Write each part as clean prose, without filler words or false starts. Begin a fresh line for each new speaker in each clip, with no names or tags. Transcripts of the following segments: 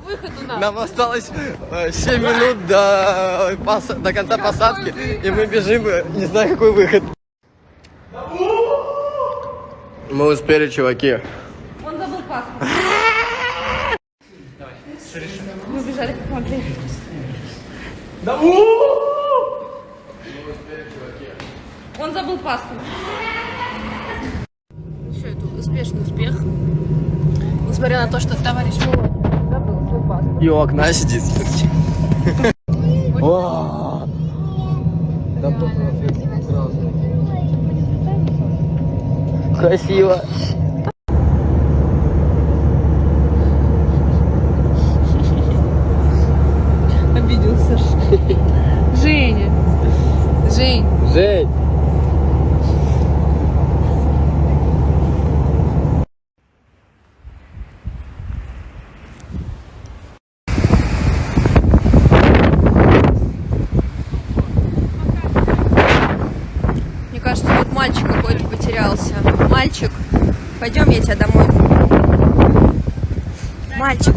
выход у нас?
Нам осталось 7 минут до конца посадки, и мы бежим, не знаю, какой выход. Мы успели, чуваки.
Он забыл паспорт. Мы бежали как могли. Он забыл паспорт. Все, это успешный успех. Несмотря на то, что товарищ Володя забыл свой паспорт.
И у окна сидит. Красиво.
Обиделся. Женя. Жень.
Жень.
Мне кажется, тут мальчик какой-то потерялся. Мальчик, пойдем, я тебя домой. Мальчик.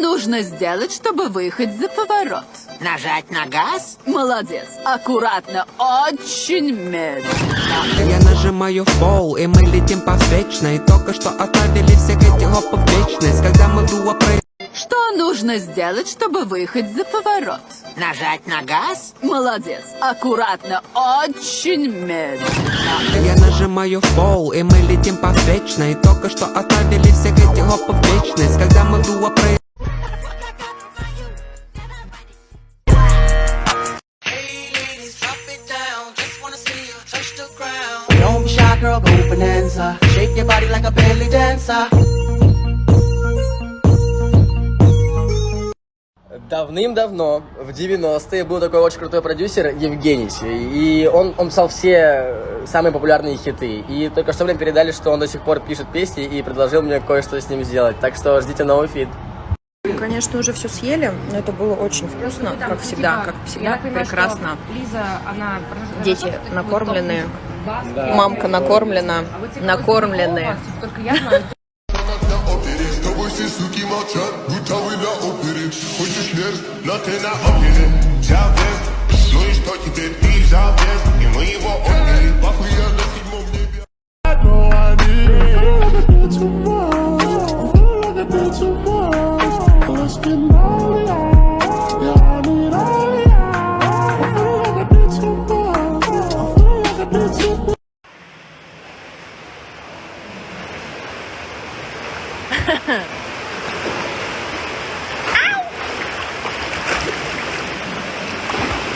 Нужно сделать, чтобы выехать за поворот.
Нажать на газ?
Молодец. Аккуратно, очень медленно.
Я нажимаю в пол, и мы летим по встречной. Только что оставили всех этих хопов в вечность. Когда мы дуо про...
Что нужно сделать, чтобы выехать за поворот?
Нажать на газ?
Молодец. Аккуратно, очень медленно.
Я нажимаю в пол, и мы летим по встречной. Только что оставили всех этих хопов в вечность. Когда мы дуо про...
Don't be shy, girl, go bonanza. Shake your body like a belly dancer.
Давным-давно, в 90-е, был такой очень крутой продюсер Евгений. И он писал все самые популярные хиты. И только что мне передали, что он до сих пор пишет песни и предложил мне кое-что с ним сделать. Так что ждите новый фит.
Конечно, уже все съели, но это было очень вкусно, как всегда, прекрасно.
Лиза, она...
Дети накормлены, мамка накормлена, накормлены.
Только я знаю.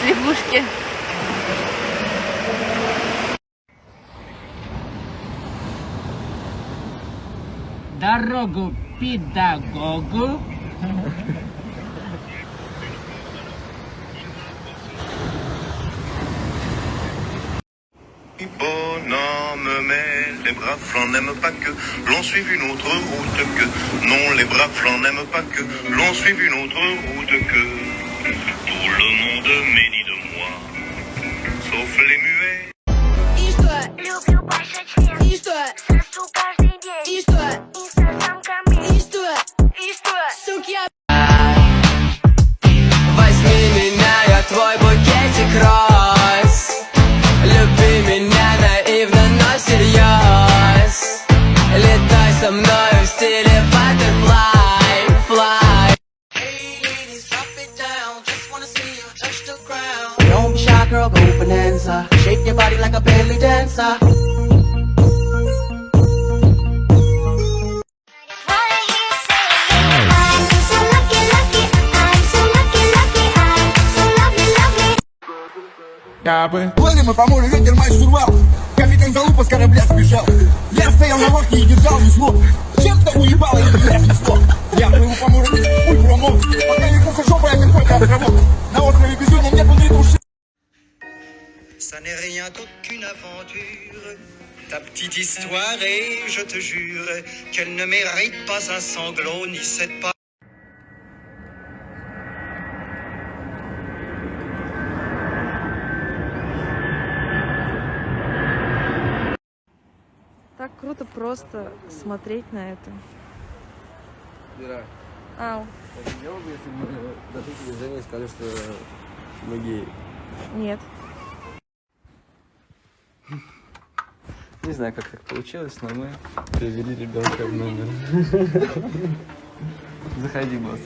Лягушки.
Дорогу педагогу.
Bonhomme, mais les braves flancs n'aiment pas que l'on suive une autre route que. Non, les braves flancs n'aiment pas que l'on suive une autre route que. Tout le monde médit de moi, sauf les muets.
Люблю пошутить. Сосу каждый день. Инстасамками. Суки.
Возьми меня, я твой букетик роз. Люби меня наивно, но всерьез. Летай со мною в стиле butterfly, fly.
Don't be shy, girl, go bonanza. Shake your body like a belly dancer.
Плыли мы по морю, ветер мать штурвал. Капитан залупа с корабля сбежал. Я стоял на лодке и держал весло. Чем-то уебало и меня снесло. Я плыву по морю, путь промок. Пока не жопа, я какой-то островок. На острове безумно нету ни души.
Ça n'est rien d'autre qu'une aventure, ta petite histoire, et je te jure qu'elle ne mérite pas un sanglot ni cette part.
Так круто просто смотреть на это.
Ира,
Ау.
это дело бы, если бы дошли к движению и сказали, что мы геи?
Нет.
Не знаю, как так получилось, но мы привели ребенка в номер. Заходи, босс.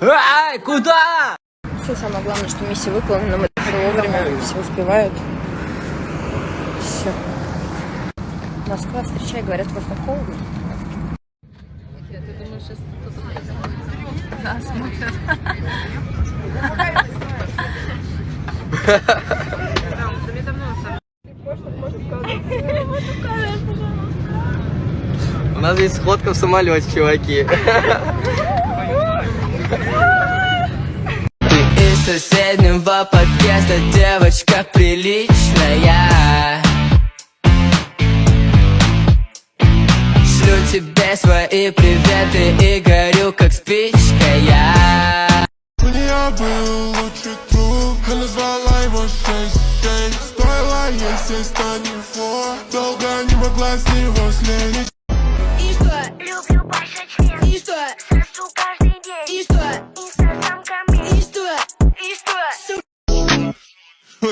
Ай, куда?
Все самое главное, что миссия выполнена, мы все вовремя, все успевают. Все. Москва, встречай, говорят, просто холодно. Ты думаешь, сейчас кто-то нас смотрит?
У нас здесь сходка в самолете, чуваки.
Из соседнего подъезда девочка приличная. Шлю тебе свои приветы и горю как спичка я.
У нее был лучший друг, я назвала его 6-6. Стоило ей сесть на него, долго не могла с него слезть.
И что? Люблю большой член. И что? Сосу каждый день. И что? Инстасамками. И что? И что?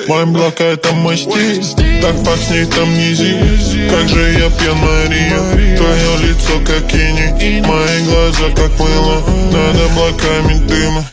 Мой блок это мой стиль, так пахнет там низи. Как же я пьян, Мария, твое лицо как иней, мои глаза как мыло над облаками дыма.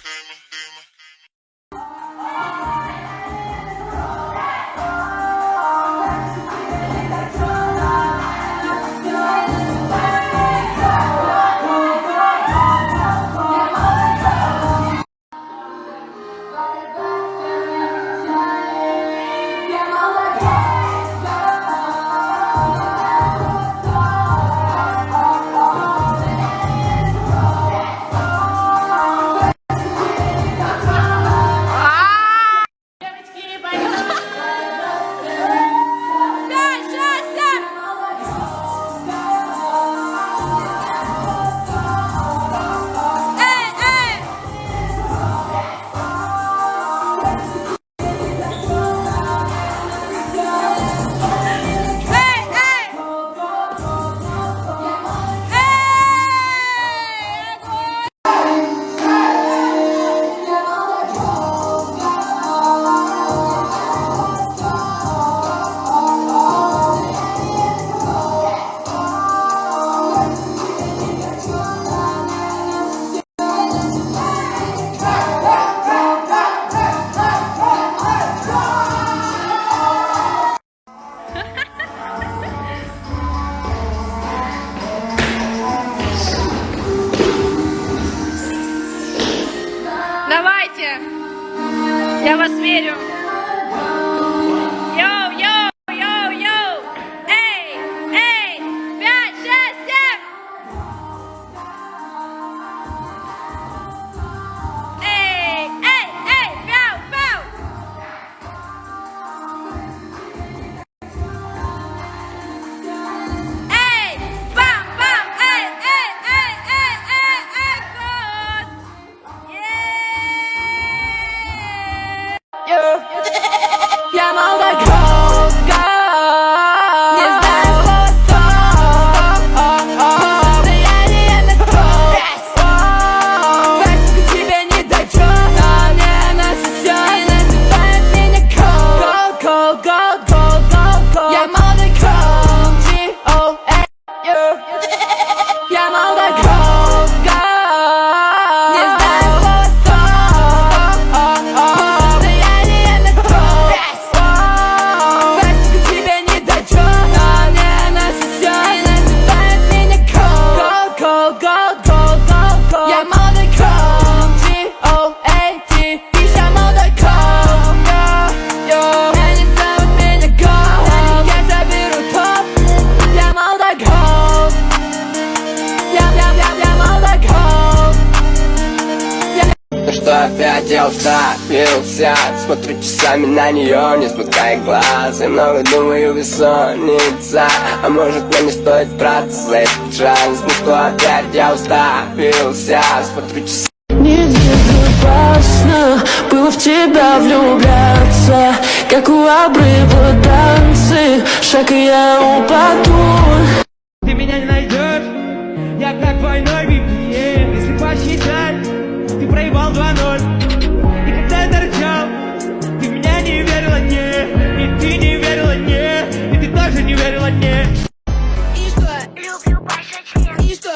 Давайте! Я вас верю! Йоу, йоу, йоу, йоу! Эй, эй! 5, 6, 7! Эй, эй, эй! Пяу, пяу! Эй! Бам, бам! Эй, эй, эй, эй, эй, эй, кот! Yeah!
я уставился. Смотрю часами на нее, не смыкая глаз. И много думаю, бессонница. А может мне не стоит браться за этот шанс. Ну что опять я уставился. Смотрю часами.
Не безопасно было в тебя влюбляться, как у обрыва танцы, шаг и я упаду.
Ты меня не найдешь, я как двойной VPN. Если посчитать, ты проебал 2-0. И когда я торчал, ты меня не верила, не. И ты не верила, не. И ты тоже не верила, не.
И что? Люблю больше, чем. И что?